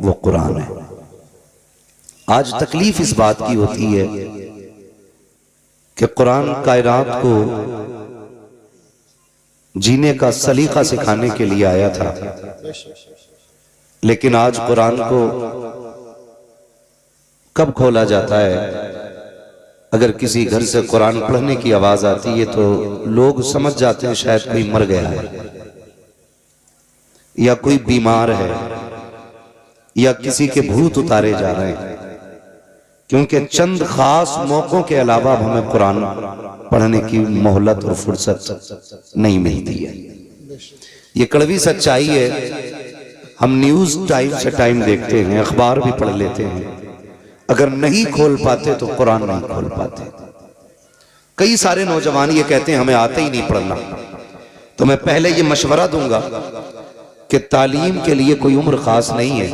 वो कुरान है। आज तकलीफ इस बात की होती है कि कुरान कायनात को जीने का सलीका सिखाने के लिए आया था, लेकिन आज कुरान को कब खोला जाता है? अगर किसी घर से कुरान पढ़ने की आवाज आती है तो लोग समझ जाते हैं शायद कोई मर गया है, या कोई बीमार है, या किसी के भूत उतारे जा रहे हैं, क्योंकि चंद खास मौकों के अलावा हमें कुरान पढ़ने की मोहलत और फुर्सत नहीं मिलती है। ये कड़वी सच्चाई है। हम न्यूज टाइम से टाइम देखते हैं, अखबार भी पढ़ लेते हैं, अगर नहीं खोल पाते तो कुरान नहीं खोल पाते। कई सारे नौजवान ये कहते हैं हमें आता ही नहीं पढ़ना। तो मैं पहले ये मशवरा दूंगा कि तालीम के लिए कोई उम्र खास नहीं है।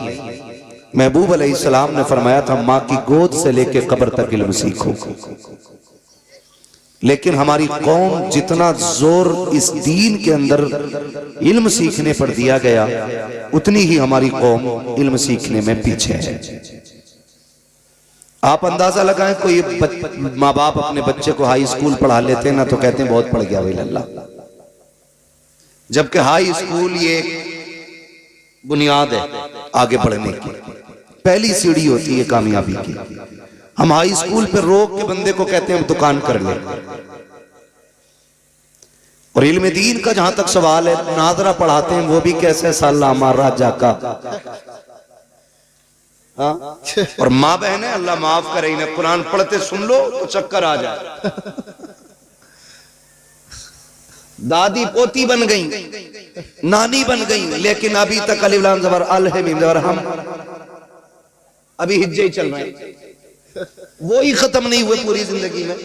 महबूब अलैहिस्सलाम ने फरमाया था माँ की गोद से लेके कब्र तक इल्म सीखो, लेकिन हमारी कौम जितना जोर इस दीन के अंदर इल्म सीखने पर दिया गया, उतनी ही हमारी कौम इल्म सीखने में पीछे है। आप अंदाजा लगाएं, कोई माँ बाप अपने बच्चे को हाई स्कूल पढ़ा लेते हैं ना तो कहते हैं बहुत पढ़ गया भाई लल्ला, जबकि हाई स्कूल ये बुनियाद है आगे बढ़ने की, पहली सीढ़ी होती है कामयाबी की। हम हाई स्कूल पे रोक के बंदे को कहते हैं दुकान कर ले। और इल्म दीन का जहां तक सवाल है, नादरा पढ़ाते हैं वो भी कैसे सालामा राजा का। हाँ? और माँ बहन है, अल्लाह माफ करे, इन्हें कुरान पढ़ते सुन लो तो चक्कर आ जाए। दादी पोती बन गई, नानी बन गई, लेकिन अभी तक अलिफ लाम ज़बर अल है मीम ज़बर हम अभी हिज्जे ही चल रहे हैं, वो ही खत्म नहीं हुए पूरी जिंदगी में।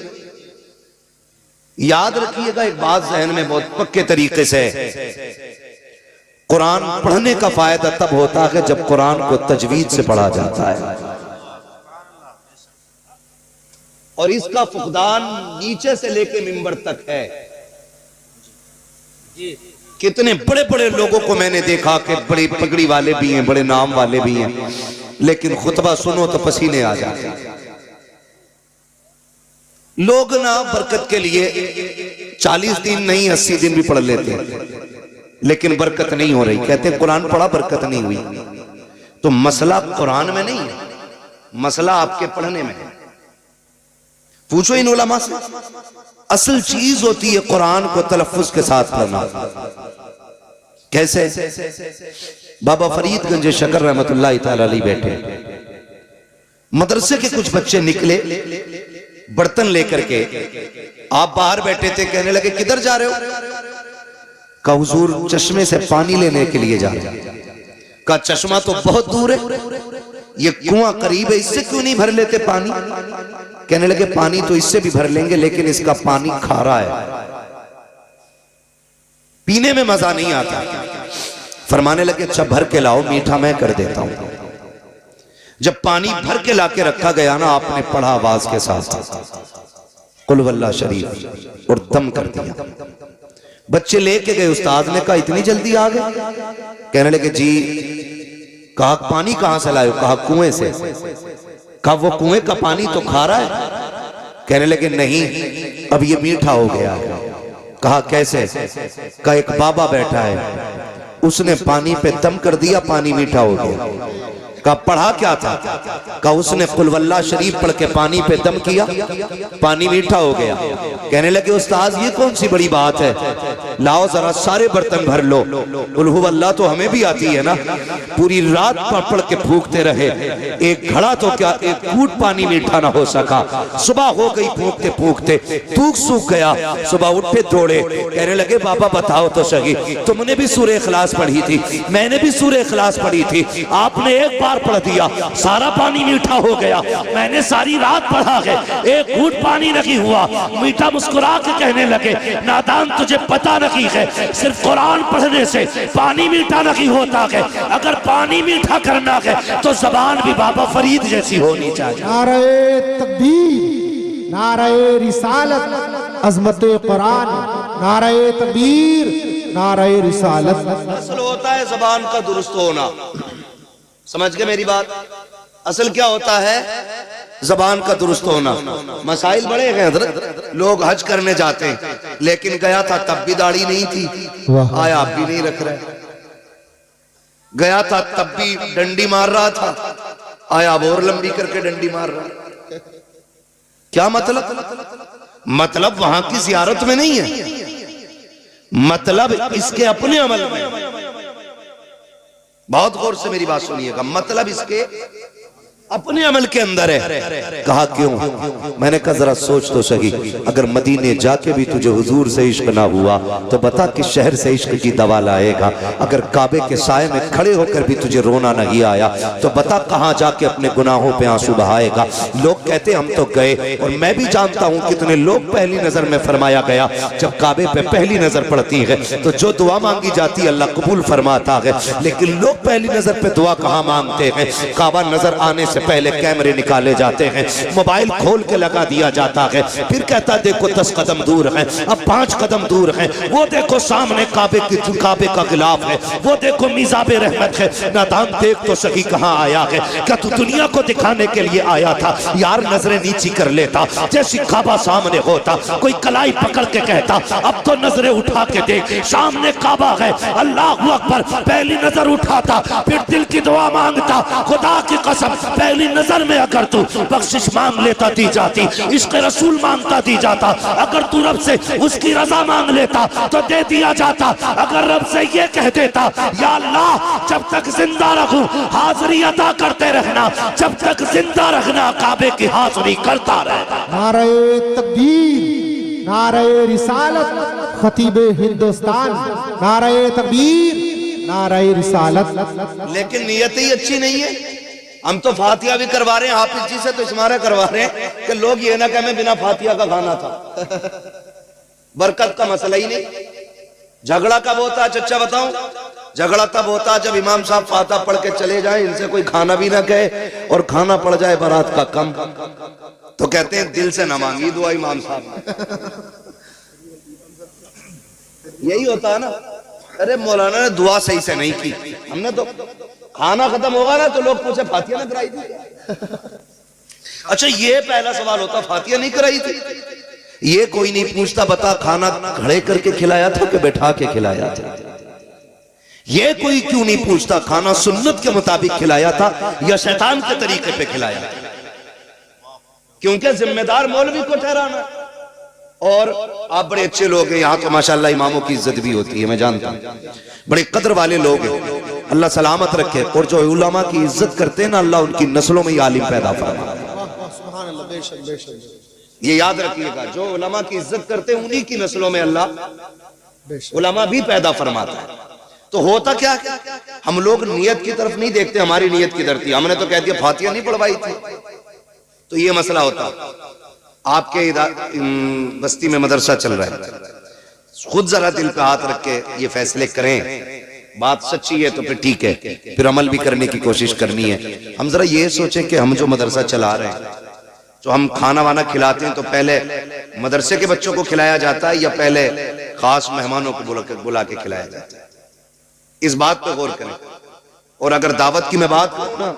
याद रखिएगा एक बात जहन में बहुत पक्के तरीके से, कुरान पढ़ने का फायदा तब होता है जब कुरान को तजवीद से पढ़ा जाता है, और इसका फुकदान नीचे से लेके मिंबर तक है। कितने बड़े बड़े लोगों को मैंने देखा कि बड़ी पगड़ी वाले भी हैं, बड़े नाम वाले भी हैं, लेकिन खुतबा सुनो तो पसीने आ जाते हैं। लोग ना बरकत के लिए 40 दिन नहीं 80 दिन भी पढ़ लेते हैं, लेकिन बरकत नहीं हो रही। कहते हैं कुरान पढ़ा बरकत नहीं हुई। तो मसला कुरान में नहीं है, मसला आपके पढ़ने में है। पूछो इन उलमा से, असल चीज होती है कुरान को तलफ्फुज के साथ पढ़ना। कैसे? बाबा फरीदगंज शकर रहमतुल्लाह तआला अलैह बैठे, मदरसे के कुछ बच्चे निकले बर्तन लेकर के, आप बाहर बैठे थे, कहने लगे किधर जा रहे हो? कहा हुजूर चश्मे से पानी लेने के लिए जा रहे हैं। कहा चश्मा तो बहुत दूर है, ये कुआं करीब है, इससे क्यों नहीं भर लेते पानी? कहने लगे पानी तो इससे भी भर लेंगे, लेकिन इसका पानी खारा है, पीने में मजा नहीं आता। फरमाने लगे अच्छा भर के लाओ, मीठा मैं कर देता हूं। जब पानी भर के लाके रखा गया ना, आपने पढ़ा आवाज के साथ कुल वल्लाह शरीफ और दम कर दिया। बच्चे लेके गए, उस्ताद ने कहा इतनी जल्दी आ गए? कहने लगे जी। कहा पानी कहां से लाए? कहा कुएं से। कहा वो कुएं का पानी तो खारा है? कहने लगे नहीं, अब ये मीठा हो गया। कहा कैसे? कहा एक बाबा बैठा है, उसने पानी पे दम कर दिया, पानी मीठा हो गया। कहा पढ़ा क्या था? कहा उसने कुल वल्लाह शरीफ पढ़ के पानी पे दम किया, पानी मीठा हो गया। कहने लगे उस्ताद ये कौन सी बड़ी बात है, लाओ जरा सारे बर्तन भर लो। कुल हु अल्लाह तो हमें भी आती है ना, पूरी रात पढ़ के फूकते रहे, एक घड़ा तो क्या एक घूंट पानी मीठा ना हो सका। सुबह हो गई, फूकते फूकते तूक सूख गया। सुबह उठे दौड़े, कहने लगे बाबा बताओ तो सही, तुमने भी सूरह इखलास पढ़ी थी, मैंने भी सूरह इखलास पढ़ी थी, आपने एक बार पढ़ दिया, सारा पानी मीठा हो गया, मैंने सारी रात पढ़ा है, एक घूंट पानी नहीं हुआ। मीठा मुस्कुरा के कहने लगे नादान तुझे पता नहीं है, सिर्फ कुरान पढ़ने से पानी मीठा नहीं होता है, अगर पानी मीठा करना है तो जबान भी बाबा फरीद जैसी होनी चाहिए। नारे तकबीर, नारे रिसालत, अजमत कुरान, नारे तकबीर, नारे रिसालत। असल होता है जबान का दुरुस्त होना। समझ गए मेरी बात? असल क्या होता है, जबान का दुरुस्त होना। मसाइल बड़े हैं हजरत, लोग हज करने जाते हैं, लेकिन गया था तब भी दाढ़ी नहीं थी, आया अब भी नहीं रख रहा। गया था तब भी डंडी मार रहा था, आया अब और लंबी करके डंडी मार रहा। क्या मतलब? मतलब वहां की जियारत में नहीं है, मतलब इसके अपने अमल में। बहुत गौर से मेरी बात सुनिएगा, मतलब इसके अपने अमल के अंदर है। कहा क्यों? मैंने कहा जरा सोच तो सही, अगर मदीने जाके भी तुझे हुजूर से इश्क ना हुआ तो बता किस शहर से इश्क की दवा लाएगा। अगर काबे के साए में खड़े होकर भी तुझे रोना नहीं आया तो बता कहां जाके अपने गुनाहों पे आंसू बहाएगा। लोग कहते हम तो गए, और मैं भी जानता हूं कितने लोग पहली नजर में फरमाया गया, जब काबे पे पहली नजर पड़ती है तो जो दुआ मांगी जाती है अल्लाह कबूल फरमाता है। लेकिन लोग पहली नजर पे दुआ कहां मांगते हैं? काबा नजर आने से पहले कैमरे निकाले जाते हैं, मोबाइल खोल के लगा दिया जाता है, फिर कहता देखो 10 कदम दूर है, अब 5 कदम दूर है, वो देखो सामने काबे का गिलाफ है, वो देखो मिजाबे रहमत है। नादान देख तो सही कहां आया है? क्या तू दुनिया को दिखाने के लिए आया था? यार नजरें नीची कर लेता, जैसी काबा सामने होता, कोई कलाई पकड़ के कहता अब तो नजरें उठा के देख, सामने काबा है, अल्लाह अकबर। पहली नजर उठाता, फिर दिल की दुआ मांगता, खुदा की कसम पहली नजर में अगर तू बख्शिश मांग लेता दी जाती, इश्क रसूल मांगता दी जाता, अगर तू रब से उसकी रजा मांग लेता तो दे दिया जाता। अगर रब से ये कह देता या अल्लाह जब तक जिंदा रहूं हाजिरी अदा करते रहना, जब तक जिंदा रहना काबे की हाजिरी करता रहना। नारे तकबीर, नारे रिसालत, खतीबे हिंदुस्तान, नारे तकबीर, नारे रिसालत। लेकिन नियत ही अच्छी नहीं है। हम तो फातिहा भी करवा रहे हैं हाफिज जी से, तो इस्मारा करवा रहे हैं कि लोग ये ना कहें बिना फातिहा का खाना था। बरकत का मसला ही नहीं। झगड़ा कब होता है चच्चा बताऊं? झगड़ा तब होता है जब इमाम साहब फातिहा पढ़ के चले जाए, इनसे कोई खाना भी ना कहे और खाना पड़ जाए बारात का कम, तो कहते हैं दिल से ना मांगी दुआ इमाम साहब। यही होता है ना। अरे मौलाना ने दुआ सही से नहीं की, हमने तो खाना खत्म होगा ना तो लोग पूछे फातिहा ना कराई थी। अच्छा ये पहला सवाल होता, फातिहा नहीं कराई थी? ये कोई नहीं पूछता बता खाना खड़े करके खिलाया था कि बैठा के खिलाया था? ये कोई क्यों नहीं पूछता खाना सुन्नत के मुताबिक खिलाया था या शैतान के तरीके पे खिलाया था? क्योंकि जिम्मेदार मौलवी को ठहराना। और आप बड़े अच्छे लोग हैं यहाँ तो माशाल्लाह, इमामों की इज्जत भी होती है, मैं जानता हूँ, बड़े कदर वाले लोग हैं, अल्लाह सलामत रखे। और जो उलमा की इज्जत करते हैं ना, अल्लाह उनकी नस्लों में ही आलिम पैदा फरमाता है। ये याद रखिएगा, जो उलमा की इज्जत करते हैं उन्हीं की नस्लों में अल्लाह उलमा भी पैदा फरमाता है। तो होता क्या, हम लोग नियत की तरफ नहीं देखते, हमारी नियत किधर थी? हमने तो कह दिया फातिहा नहीं पढ़वाई थी, तो ये मसला होता। आपके बस्ती में मदरसा चल रहा है, खुद जरा दिल पे हाथ रख के ये फैसले करें, बात सच्ची है तो फिर ठीक है, फिर अमल भी करने की कोशिश करनी है। हम जरा ये सोचें कि हम जो मदरसा चला रहे हैं, जो हम खाना वाना खिलाते हैं, तो पहले मदरसे के बच्चों को खिलाया जाता है या पहले खास मेहमानों को बुला के खिलाया जाता है? इस बात पे गौर करें। और अगर दावत की मैं बात करूं ना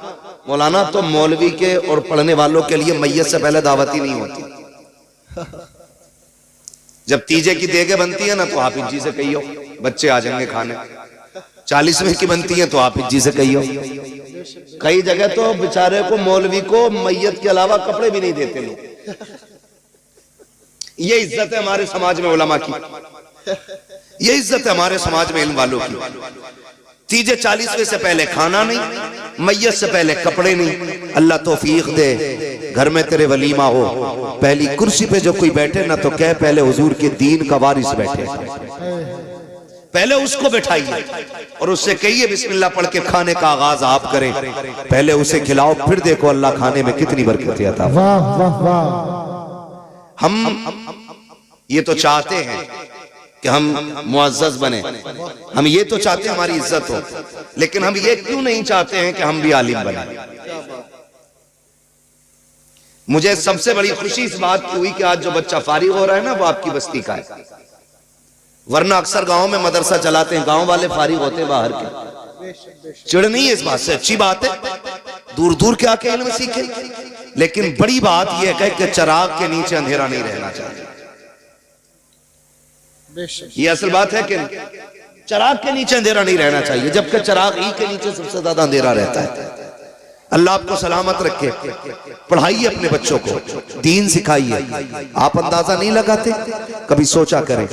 मौलाना, तो मौलवी के और पढ़ने वालों के लिए मैयत से पहले दावत ही नहीं होती। जब तीजे की देगे बनती है ना तो हाफिज जी से कहियो बच्चे आ जाएंगे खाने, 40वें की बनती है तो हाफिज जी से कहियो। कई जगह तो बेचारे को मौलवी को मैयत के अलावा कपड़े भी नहीं देते लोग। ये इज्जत है हमारे समाज में उलमा की, ये इज्जत है हमारे समाज में इल्म वालों की। तीजे 40वें से पहले खाना नहीं, मैयत से पहले कपड़े नहीं। अल्लाह तौफीक दे, घर में तेरे वलीमा हो, पहली कुर्सी पे जो कोई बैठे ना तो कह पहले हुजूर के दीन का वारिस बैठे, पहले उसको बैठाइए और उससे कहिए बिस्मिल्लाह पढ़ के खाने का आगाज आप करें, पहले उसे खिलाओ, फिर देखो अल्लाह खाने में कितनी बरकत आता है। वाह वाह वाह। हम ये तो चाहते हैं कि हम मुअज़्ज़ज़ बने, हम ये तो चाहते हैं हमारी इज्जत हो, लेकिन हम ये क्यों नहीं चाहते हैं कि हम भी आलिम बने? मुझे सबसे बड़ी खुशी इस बात की हुई कि आज जो बच्चा फारिग हो रहा है ना वो आपकी बस्ती का है। वरना अक्सर गांव में मदरसा चलाते हैं, गांव वाले फारिग होते हैं बाहर के, चिड़ नहीं है इस बात से, अच्छी बात है, दूर दूर के आके इल्म सीखे। लेकिन बड़ी बात यह है कि चिराग के नीचे अंधेरा नहीं रहना चाहिए। ये असल बात है कि चिराग के नीचे अंधेरा नहीं रहना चाहिए, जबकि चिराग ही के नीचे सबसे ज्यादा अंधेरा रहता है। अल्लाह आपको सलामत रखे। पढ़ाइए अपने बच्चों को, दीन सिखाइए। आप अंदाजा नहीं लगाते, कभी सोचा करें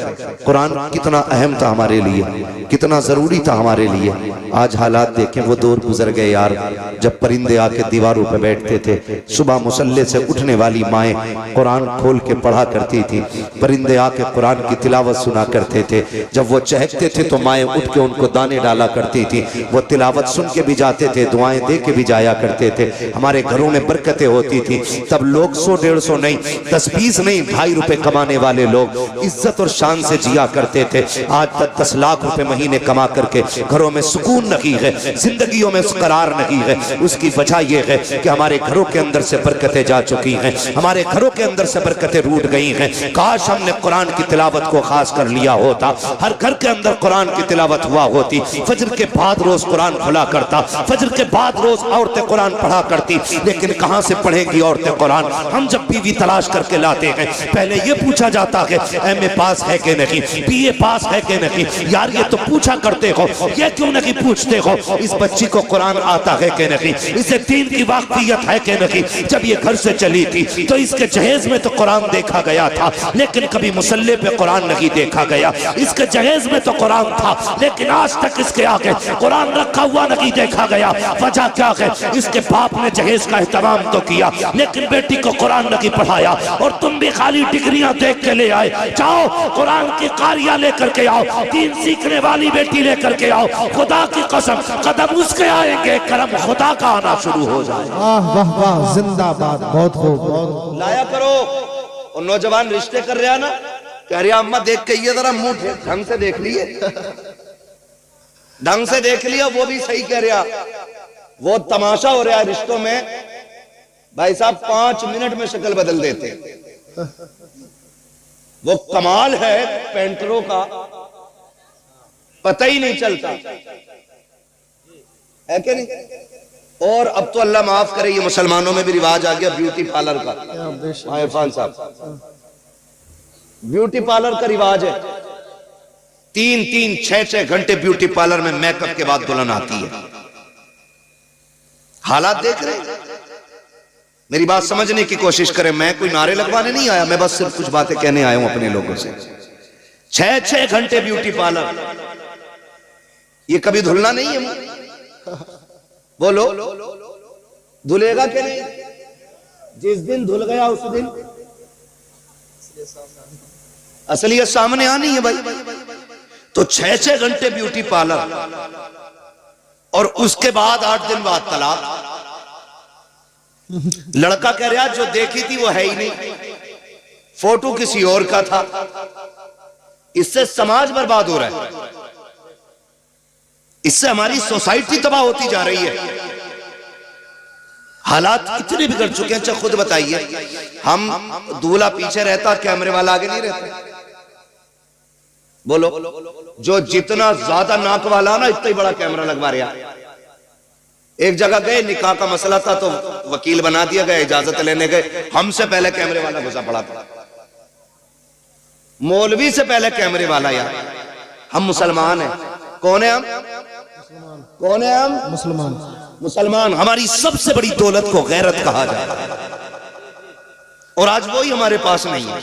कुरान कितना अहम था हमारे लिए, कितना जरूरी था हमारे लिए। आज हालात देखें, वो दौर गुजर गए यार जब परिंदे आके दीवारों पे बैठते थे। सुबह मुसल्ले से उठने वाली माएँ कुरान खोल के पढ़ा करती थी, परिंदे आके कुरान की तिलावत सुना करते थे। जब वो चहकते थे तो माएँ उठ के उनको दाने डाला करती थी। वो तिलावत सुन के भी जाते थे, दुआएं दे के भी जाया करते थे। हमारे घरों में बरकतें होती थी। तब लोग 100-150 नहीं, 10-20 नहीं, 2.5 रुपए कमाने वाले लोग इज्जत और शान से जिया करते थे। आज तक 10 लाख रुपए महीने कमा करके घरों में सुकून नहीं है, जिंदगियों में करार नहीं है। उसकी वजह यह है कि हमारे घरों के अंदर से बरकतें जा चुकी हैं, हमारे घरों के अंदर से बरकतें रूठ गई हैं। काश हमने कुरान की तिलावत को खास कर लिया होता, हर घर के अंदर कुरान की तिलावत हुआ होती। फजर के बाद रोज कुरान खुला करता, फजर के बाद रोज औरतें कुरान पढ़ा करती। लेकिन कहां से पढ़ेंगी औरतें कुरान? हम जब बीवी तलाश करके लाते हैं, पहले ये पूछा जाता है एमए पास है कि नहीं, बीए पास है कि नहीं। यार ये तो पूछा करते हो, ये क्यों नहीं पूछते हो इस बच्ची को कुरान आता है कि नहीं, इसे दीन की वाकफियत है कि नहीं। जब ये घर से चली थी तो इसके जहेज में तो कुरान देखा गया था, लेकिन कभी मुसल्ले पे कुरान नहीं देखा गया। इसके जहेज में तो कुरान था, लेकिन आज तक इसके आगे कुरान रखा हुआ नहीं देखा गया। वजह क्या है? इसके बाप ने जहेज का एहतमाम तो किया, लेकिन बेटी को कुरान नहीं पढ़ाया। और तुम भी खाली डिग्रियां देख के ले आए। जाओ कुरान की कारिया लेकर के आओ, दीन सीखने वाली बेटी लेकर के आओ। खुदा की कसम कदम उसके आएंगे, करम खुदा का आना शुरू हो जाए। वाह वाह वाह, जिंदाबाद, बहुत खूब, बहुत लाया करो। और नौजवान रिश्ते कर रहा ना, कह रहा अम्मा देख के ये जरा मुंह ढंग से देख लिए, ढंग से देख लिया, वो भी सही कह रहा। वो तमाशा हो रहा है रिश्तों में भाई साहब, 5 मिनट में शक्ल बदल देते। वो कमाल है पेंटरों का, पता ही नहीं चलता है कि नहीं। और अब तो अल्लाह माफ करे, ये मुसलमानों में भी रिवाज आ गया ब्यूटी पार्लर का। इरफान साहब, ब्यूटी पार्लर का रिवाज है। 3-3, 6-6 घंटे ब्यूटी पार्लर में मेकअप के बाद दुल्हन आती है। हालात देख रहे हैं, मेरी बात समझने की कोशिश करें। मैं कोई नारे लगवाने नहीं आया, मैं बस सिर्फ कुछ बातें कहने आया हूं अपने लोगों से। 6-6 घंटे ब्यूटी पार्लर, ये कभी धुलना नहीं है? बोलो, धुलेगा कि नहीं? जिस दिन धुल गया उस दिन असलियत सामने आनी है भाई। तो 6-6 घंटे ब्यूटी पार्लर, और उसके बाद 8 दिन बाद तलाक। लड़का कह रहा जो देखी थी वो है ही नहीं, फोटो किसी और का था। इससे समाज बर्बाद हो रहा है, इससे हमारी सोसाइटी तबाह होती जा रही है। हालात इतने बिगड़ चुके हैं। अच्छा खुद बताइए, हम दूल्हा पीछे रहता, कैमरे वाला आगे नहीं रहता? बोलो, जो जितना ज्यादा नाक वाला ना, इतना ही बड़ा कैमरा लगवा रहा। एक जगह गए, निकाह का मसला था तो वकील बना दिया गया, इजाजत लेने गए, हमसे पहले कैमरे वाला घुसा पड़ा था। मौलवी से पहले कैमरे वाला। यार हम मुसलमान हैं। कौन है हम? कौन है हम? मुसलमान। मुसलमान। हमारी सबसे बड़ी दौलत को गैरत कहा जाता है, और आज वही हमारे पास नहीं है।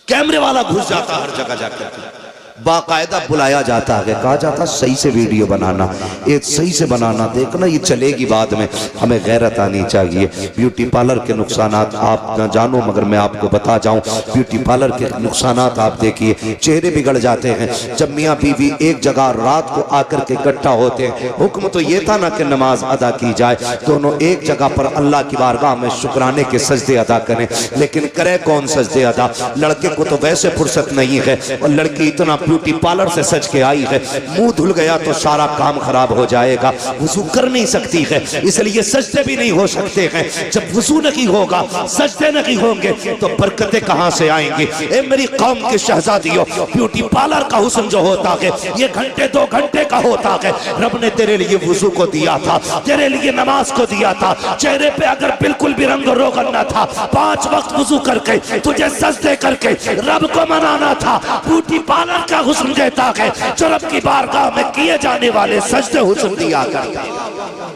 कैमरे वाला घुस जाता हर जगह जाकर, बाकायदा बुलाया जाता है, कहा जाता सही से वीडियो बनाना, एक सही से बनाना, देखना ये चलेगी बाद में, हमें गैरत आनी चाहिए। ब्यूटी पार्लर के नुकसानात आप न जानो मगर मैं आपको बता जाऊं। ब्यूटी पार्लर के नुकसानात आप देखिए, चेहरे बिगड़ जाते हैं। जब मियाँ बीवी एक जगह रात को आकर के इकट्ठा होते हैं, हुक्म तो ये था ना कि नमाज अदा की जाए, दोनों एक जगह पर अल्लाह की बारगाह में शुक्राने के सजदे अदा करें। लेकिन करे कौन सजदे अदा? लड़के को तो वैसे फुर्सत नहीं है, और लड़की इतना ब्यूटी पार्लर से सज के आई है, मुंह धुल गया तो सारा काम खराब हो जाएगा, वुजू कर नहीं सकती है, इसलिए सजदे भी नहीं हो सकते हैं। जब वुजू नहीं होगा, सजदे नहीं होंगे, तो बरकतें कहां से आएंगी? ए मेरी कौम के शहजादियों, ब्यूटी पार्लर का हुस्न जो होता है ये घंटे 2 घंटे का होता है। रब ने तेरे लिए वुजू को दिया था, तेरे लिए नमाज को दिया था। चेहरे पे अगर बिल्कुल भी रंग रोगन न था, 5 वक्त वुजू करके तुझे सजदे करके रब को मनाना था। ब्यूटी पार्लर का हुस्न देता है जो रब की बारगाह में किए जाने वाले सजदे हुस्न दिया करता है।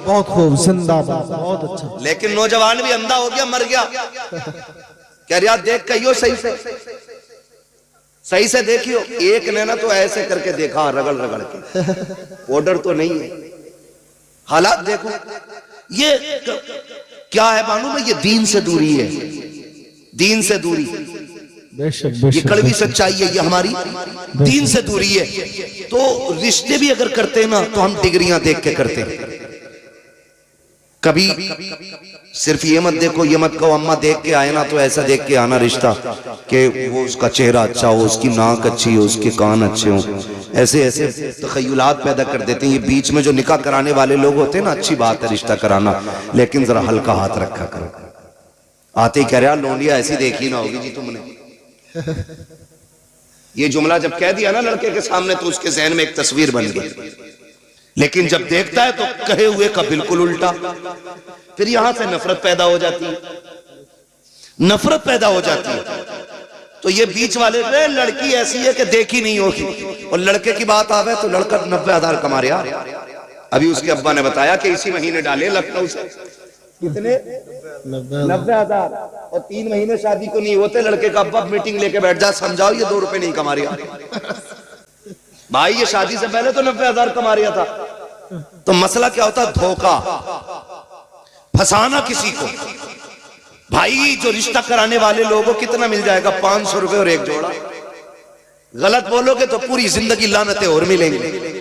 बहुत खूब, जिंदाबाद, बहुत अच्छा। लेकिन नौजवान भी अंधा हो गया, मर गया। कह रहा देख कहियो सही से देखियो। एक ने ना तो ऐसे करके देखा, रगड़ रगड़ के, पाउडर तो नहीं है। हालात देखो, ये क्या है मालूम है? ये दीन से दूरी है, दीन से दूरी। बेशक ये कड़वी सच्चाई है, ये हमारी दीन से दूरी है। तो रिश्ते भी अगर करते हैं ना तो हम डिग्रियां देख के करते हैं। कभी सिर्फ ये मत देखो, ये मत कहो अम्मा देख के आए ना तो ऐसा देख के आना रिश्ता कि वो उसका चेहरा अच्छा हो, उसकी नाक अच्छी हो, उसके कान अच्छे हो। ऐसे ऐसे तखय्युलात पैदा कर देते हैं। ये बीच में जो निकाह कराने वाले लोग होते हैं ना, अच्छी बात है रिश्ता कराना, लेकिन जरा हल्का हाथ रखा करो। आते ही कह रहा लोंडिया ऐसी देखी ना होगी जी तुमने। ये जुमला जब कह दिया ना लड़के के सामने तो उसके जहन में एक तस्वीर बन गई, लेकिन जब देखता है तो कहे हुए का बिल्कुल उल्टा। फिर यहां से नफरत पैदा हो जाती है, नफरत पैदा हो जाती है। तो ये बीच वाले लड़की ऐसी है कि देखी नहीं होगी, और लड़के की बात आवे तो लड़का 90,000 कमा रहा। अभी उसके अब्बा ने बताया कि इसी महीने डाले लखनऊ से कितने 90,000, और 3 महीने शादी को नहीं होते। लड़के का अब्बा मीटिंग लेके बैठ जा, समझाओ ये 2 रुपए नहीं कमा रहा भाई, ये शादी से पहले तो 90,000 कमा रहा था। तो मसला क्या होता? धोखा, फंसाना किसी को। भाई जो रिश्ता कराने वाले लोगों कितना मिल जाएगा? 500 रुपए और एक जोड़ा। गलत बोलोगे तो पूरी जिंदगी लानतें और मिलेंगी।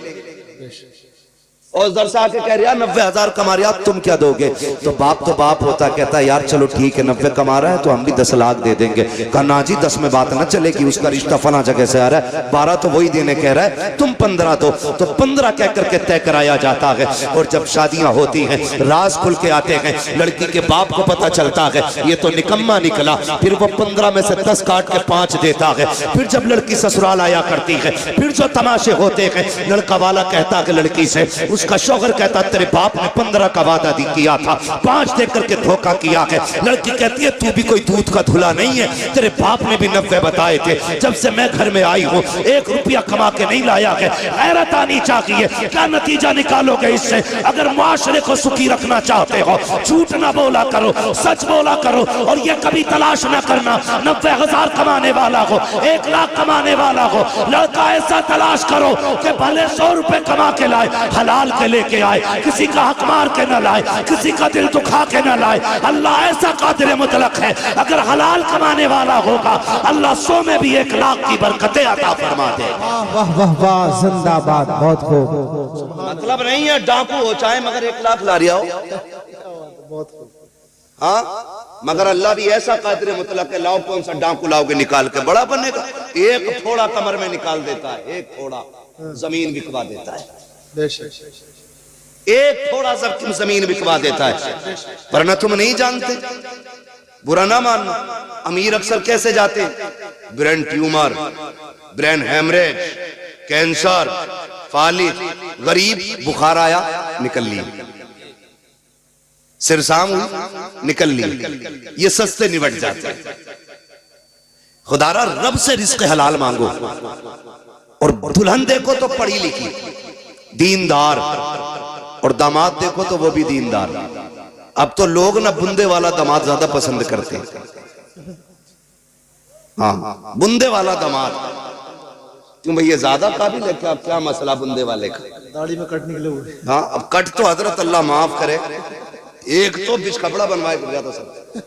और उधर से आके कह रहा 90,000 कमा रहा, तुम क्या दोगे? तो बाप होता, कहता है यार चलो ठीक है 90 कमा रहा है तो हम भी 10 लाख दे देंगे। कहा ना जी 10 में बात ना चलेगी, उसका रिश्ता फला जगह से आ रहा है, 12 तो वही देने कह रहा है, तुम 15 दो। तो 15 कह करके तय कराया जाता है। और जब शादियां होती हैं, राज खुल के आते हैं, लड़की के बाप को पता चलता है ये तो निकम्मा निकला, फिर वो 15 में से 10 काट के 5 देता है। फिर जब लड़की ससुराल आया करती है, फिर जो तमाशे होते हैं, लड़का वाला कहता है लड़की से, उसका शौहर कहता तेरे बाप ने 15 का वादा किया था, 5 दे करके धोखा किया है। लड़की कहती है तू भी कोई दूध का धुला नहीं है, तेरे बाप ने भी 90 बताए थे। जब से मैं घर में आई हूँ 1 रुपया कमा के नहीं लाया है। गैरत आनी चाहिए। क्या नतीजा निकालोगे इससे? अगर मुआशरे को सुखी रखना चाहते हो, झूठ ना बोला करो, सच बोला करो। और ये कभी तलाश ना करना 90,000 कमाने वाला हो, 1 लाख कमाने वाला हो। लड़का ऐसा तलाश करो कि भले 100 रुपए कमा के लाए, हलाल के लेके आए, किसी का हक मार के न लाए, किसी का दिल दुखा के न लाए। अल्लाह ऐसा कादिर मुतलक है, अगर हलाल कमाने वाला होगा अल्लाह 100 में भी 1 लाख की बरकतें अता फरमा दे। वाह वाह वाह, जिंदाबाद, बहुत खूब। मतलब नहीं है डाकू हो चाहे मगर 1 लाख ला रिया हो। हाँ, मगर अल्लाह भी ऐसा कादिर मुतलक है, लाओ कौन सा डाकू लाओगे निकाल के बड़ा बनेगा। 1 थोड़ा कमर में निकाल देता है, 1 थोड़ा जमीन बिकवा देता है, 1 थोड़ा सा जमीन बिकवा देता है। वरना तुम नहीं जानते, बुरा ना मानना। अमीर अक्सर कैसे जाते? Brain tumour, brain haemorrhage, cancer, फालिज। गरीब बुखार आया निकल ली, सिरसाम हुई निकल ली। ये सस्ते निबट जाते हैं। खुदारा रब से रिज़्क़ हलाल मांगो। और दुल्हन देखो तो पढ़ी लिखी, दीनदार, और दामाद देखो तो वो भी दीनदार। अब तो लोग ना बुंदे वाला दामाद ज्यादा पसंद करते हैं। हाँ, बुंदे वाला दामाद। क्यों भैया ज्यादा काबिल है क्या? क्या मसला बुंदे वाले का? दाढ़ी में कट निकले हुए। हाँ, अब कट तो हजरत अल्लाह माफ करे, एक तो बिच कपड़ा बनवाए फिर जाता सब।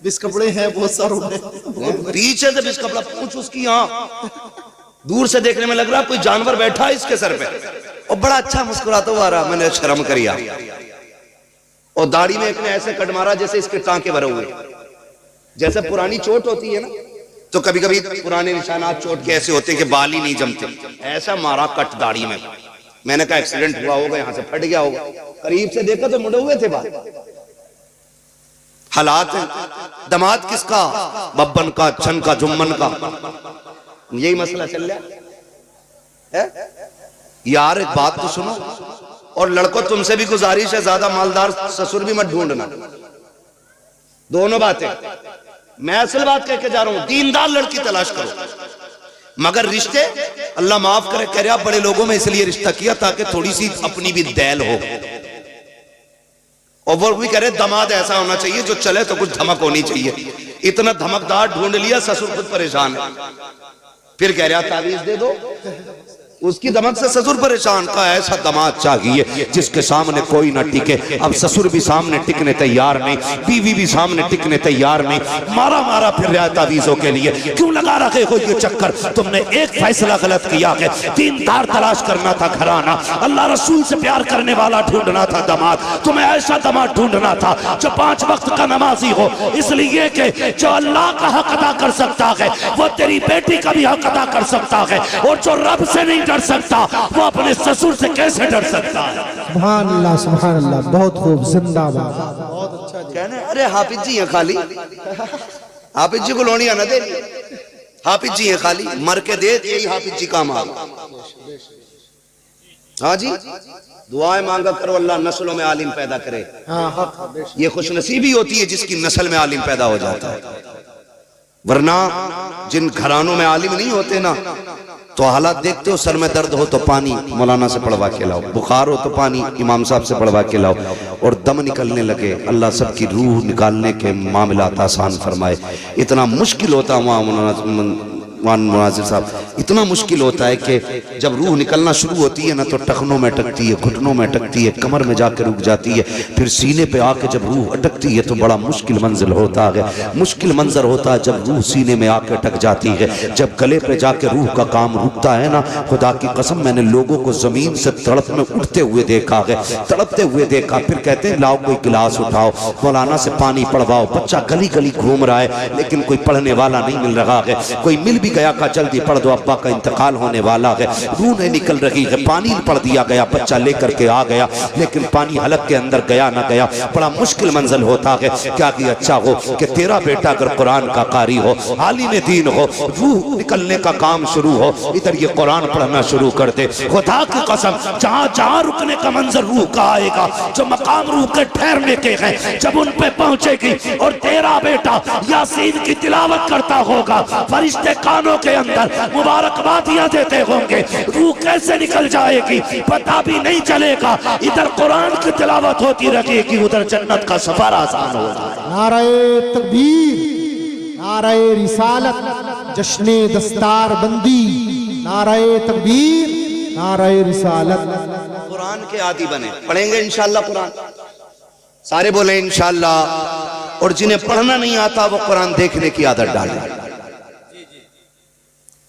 बिस कपड़े हैं बहुत सारे, पीछे से बिच कपड़ा पूछ उसकी, यहाँ दूर से देखने में लग रहा कोई जानवर बैठा है इसके सर पे, और बड़ा अच्छा मुस्कुराता हुआ रहा। मैंने शर्म करिया। और दाढ़ी में एक ने ऐसे कट मारा जैसे इसके टांके भरे हुए, जैसे पुरानी चोट होती है ना, तो कभी कभी पुराने निशानात चोट के ऐसे होते कि बाल ही नहीं जमते, ऐसा मारा कट दाढ़ी में। मैंने कहा एक्सीडेंट हुआ होगा, यहां से फट गया होगा। करीब से देखा तो मुड़े हुए थे बाल। हालात है। दमाद किसका? बब्बन का, छन का, जुम्मन का। यही मसला चल रहा है यार। एक बात तो सुनो, और लड़कों तुमसे भी गुजारिश है, ज्यादा मालदार ससुर भी मत ढूंढना। दोनों बातें मैं असल बात कह के जा रहा हूं, दीनदार लड़की तलाश करो। मगर रिश्ते अल्लाह माफ करे, कह रहा बड़े लोगों में इसलिए रिश्ता किया ताकि थोड़ी सी अपनी भी दैल हो। और वो भी कह रहे दामाद ऐसा होना चाहिए जो चले तो कुछ धमक होनी चाहिए। इतना धमकदार ढूंढ लिया, ससुर खुद परेशान है। फिर कह रहा तावीज दे दो, उसकी धमक से ससुर परेशान। का ऐसा दामाद चाहिए जिसके सामने कोई ना टिके। अब ससुर भी सामने टिकने तैयार नहीं, बीवी भी सामने टिकने तैयार नहीं। मारा मारा फिर रहा तावीजों के लिए। क्यों लगा रखे हो ये चक्कर? तुमने एक फैसला गलत किया है। दीनदार तलाश करना था घराना, अल्लाह रसूल से प्यार करने वाला ढूंढना था दामाद। तुम्हें ऐसा दामाद ढूंढना था जो 5 वक्त का नमाजी हो, इसलिए कि जो अल्लाह का हक अदा कर सकता है वो तेरी बेटी का भी हक अदा कर सकता है। और जो रब से नहीं डर सकता वो अपने ससुर से कैसे डर सकता है? सुभान अल्लाह, सुभान अल्लाह, बहुत खूब, जिंदाबाद। बहुत अच्छा जी। कहने अरे हाफिज जी हैं खाली, हाफिज जी को लोनिया ना दे, हाफिज जी हैं खाली, मर के दे, यही हाफिज जी का माल। हाँ जी, दुआएं मांगा करो अल्लाह नस्लों में आलिम पैदा करे। ये खुशनसीबी होती है जिसकी नस्ल में आलिम पैदा हो जाता है। वरना जिन घरानों में आलिम नहीं होते ना, तो हालात देखते हो, सर में दर्द हो तो पानी मौलाना से पढ़वा के लाओ, बुखार हो तो पानी इमाम साहब से पढ़वा के लाओ, और दम निकलने लगे अल्लाह सबकी रूह निकालने के मामलात आसान फरमाए। इतना मुश्किल होता वहाँ मुनाजिर साहब, इतना मुश्किल होता है कि जब रूह निकलना शुरू होती है ना तो टखनों में अटकती है, घुटनों में अटकती है, कमर में जाकर रुक जाती है, फिर सीने पे आके जब रूह अटकती है तो बड़ा मुश्किल मंजिल होता है। मुश्किल मंजर होता है जब रूह सीने में आके अटक जाती है। जब गले पे जाके रूह का काम रुकता है ना, खुदा की कसम मैंने लोगों को जमीन से तड़प में उठते हुए देखा है, तड़पते हुए देखा। फिर कहते हैं लाओ कोई गिलास उठाओ, मौलाना से पानी पढ़वाओ। बच्चा गली गली घूम रहा है लेकिन कोई पढ़ने वाला नहीं मिल रहा है। कोई मिल भी गया का जल्दी पढ़ दो, अब्बा का इंतकाल होने वाला है, रूह नहीं निकल रही है। पानी पढ़ दिया गया, बच्चा लेकर के आ गया लेकिन पानी हलक के अंदर गया ना गया। बड़ा मुश्किल मंजिल होता है। क्या कि अच्छा हो कि तेरा बेटा अगर कुरान का कारी हो, आलिम दीन हो, रूह निकलने का काम शुरू हो, इधर ये कुरान पढ़ना शुरू कर दे। खुदा की कसम जहां जहां रुकने का मंजर रूह का आएगा, जो मकाम रूह के ठहरने के हैं, जब उन पे पहुंचेगी और तेरा बेटा यासीन की तिलावत करता होगा, फरिश्ते कानों के अंदर मुबारकबादियां देते होंगे, रूह कैसे निकल जाएगी पता भी नहीं चलेगा। इधर कुरान की तिलावत होती रहेगी, उधर जन्नत का सफर आसान हो जाए। नाराए तकबीर, नाराए रिसालत, जश्ने दस्तार बंदी, नाराए तकबीर, नाराए रिसालत। कुरान के आदी बने, पढ़ेंगे इंशाअल्लाह कुरान, सारे बोले इंशाअल्लाह। और जिन्हें पढ़ना नहीं आता वो कुरान देखने की आदत डाले।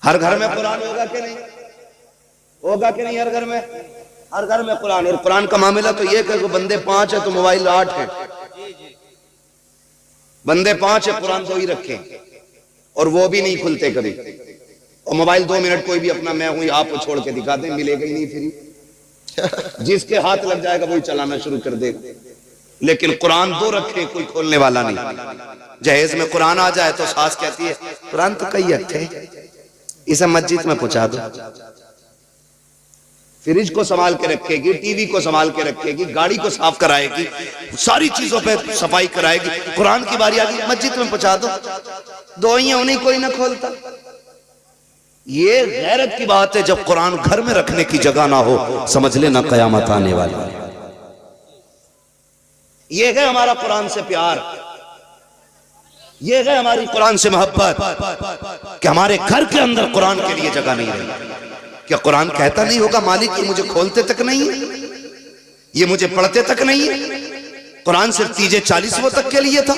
हर घर में कुरान होगा कि नहीं? होगा कि नहीं? हर घर में, हर घर में कुरान। और कुरान का मामला तो ये कि बंदे 5 है तो मोबाइल 8 है। बंदे 5 है, कुरान 2 ही रखे और वो भी नहीं खुलते कभी। और मोबाइल 2 मिनट कोई भी अपना मैं हूं आपको छोड़ के दिखा दे, मिलेगा ही नहीं फ्री। जिसके हाथ लग जाएगा वही चलाना शुरू कर देगा। लेकिन कुरान 2 रखे, कोई खोलने वाला नहीं। जहेज में कुरान आ जाए तो सास कहती है कुरान तो कई रखे, इसे मस्जिद में पहुंचा दो। फ्रिज को संभाल के रखेगी, टीवी को संभाल के रखेगी, गाड़ी को साफ कराएगी, सारी चीजों पे सफाई कराएगी। कुरान की बारी आ गई मस्जिद में पहुंचा दो, 2 ही उन्हीं कोई ना खोलता। ये गैरत की बात है। जब कुरान घर में रखने की जगह ना हो, समझ लेना कयामत आने वाली है। ये है हमारा कुरान से प्यार, ये है हमारी कुरान से मोहब्बत कि हमारे घर के अंदर कुरान के लिए जगह नहीं रही। क्या कुरान कहता नहीं होगा मालिक ये मुझे खोलते तक नहीं है, ये मुझे पढ़ते तक नहीं है? कुरान सिर्फ तीजे 40 तक के लिए था।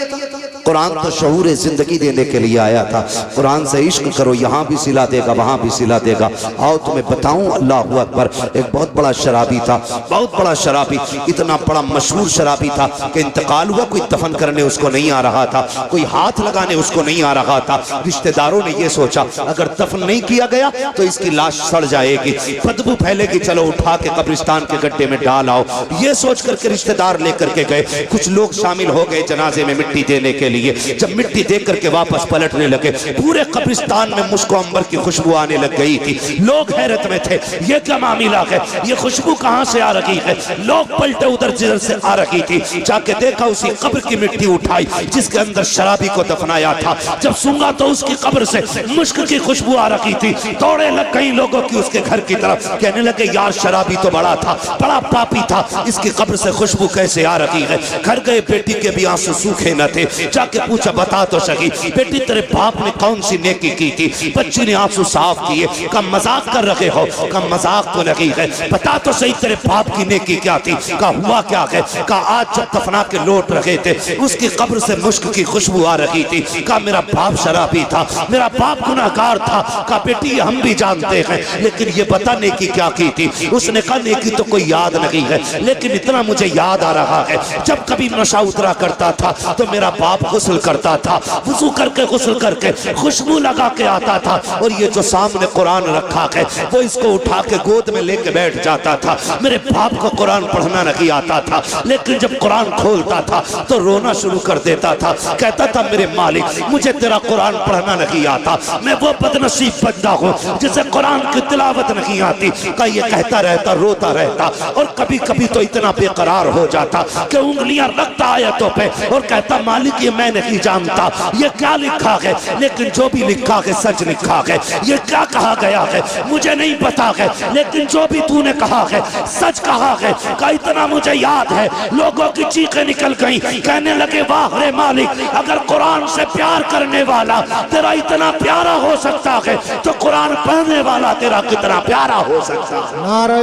कुरान तो शऊर जिंदगी देने के लिए आया था। कुरान से इश्क करो, यहाँ भी सिला देगा वहाँ भी सिला देगा। आओ तुम्हें बताऊं, अल्लाह अकबर, एक बहुत बड़ा शराबी था, बहुत बड़ा शराबी, इतना बड़ा मशहूर शराबी था कि इंतकाल हुआ, कोई दफन करने उसको नहीं आ रहा था, कोई हाथ लगाने उसको नहीं आ रहा था। रिश्तेदारों ने यह सोचा अगर दफन नहीं किया गया तो इसकी लाश सड़ जाएगी, बदबू फैलेगी, चलो उठा के कब्रिस्तान के गड्ढे में डाल आओ। ये सोच करके रिश्तेदार लेकर के गए। कुछ लोग शामिल हो गए जनाजे में मिट्टी देने के लिए। जब मिट्टी दे करके वापस पलटने लगे, पूरे कब्रिस्तान में मुश्को अंबर की खुशबू आने लग गई थी। लोग हैरत में थे, ये क्या मामला है, ये खुशबू कहां से आ रही है। लोग पलटे उधर जिधर से आ रही थी। जाके देखा उसी कब्र की मिट्टी उठाई जिसके अंदर शराबी को दफनाया था। जब सूंघा तो उसकी कब्र से मुश्क की खुशबू आ रही थी। दौड़े लग गई लोगों की उसके घर की तरफ, कहने लगे यार शराबी तो बड़ा था, बड़ा पापी था, इसकी कब्र से खुशबू कैसे आ रही है। घर गए, बेटी के भी आंसू सूखे न थे। जाके पूछा बता तो सही बेटी तेरे बाप ने कौन सी नेकी की थी। बच्ची ने आंसू साफ किए, कहा मजाक कर रहे हो, कहा मजाक तो नहीं है, बता तो सही तेरे बाप की नेकी क्या थी। कहा हुआ क्या है, कहा आज जब दफना के लौट रहे थे उसकी कब्र से मुश्क की खुशबू आ रही थी। कहा मेरा बाप शराबी था, मेरा बाप गुनाहगार था। कहा बेटी हम भी जानते हैं, लेकिन ये बता नेकी क्या की थी। उसने कहा नेकी तो कोई याद नहीं है, लेकिन इतना मुझे याद आ रहा है जब कभी नशा उतरा करता था तो मेरा बाप गुस्ल करता था, वुजू करके गुस्ल करके खुशबू लगा के आता था, और ये जो सामने कुरान रखा है वो इसको उठा के गोद में लेके बैठ जाता था। मेरे बाप को कुरान पढ़ना नहीं आता था, लेकिन जब कुरान खोलता था तो रोना शुरू कर देता था। कहता था मेरे मालिक मुझे तेरा कुरान पढ़ना नहीं आता, मैं वो बदनसीब बंदा हूँ जिसे कुरान की तिलावत नहीं आती। का ये कहता रहता, रोता रहता, और कभी कभी तो इतना बेकरार हो जाता कि उंगलियां रखता आयतों पे और कहता मालिक ये मैं नहीं जानता ये क्या लिखा है, लेकिन जो भी लिखा है सच लिखा है। ये क्या कहा गया है मुझे नहीं पता है, लेकिन जो भी तूने कहा है सच कहा है। का इतना मुझे याद है लोगों की चीखें निकल गई, कहने लगे वाह रे मालिक, अगर कुरान से प्यार करने वाला तेरा इतना प्यारा हो सकता है तो कुरान पढ़ने वाला तेरा कितना प्यारा हो सकता है। नारे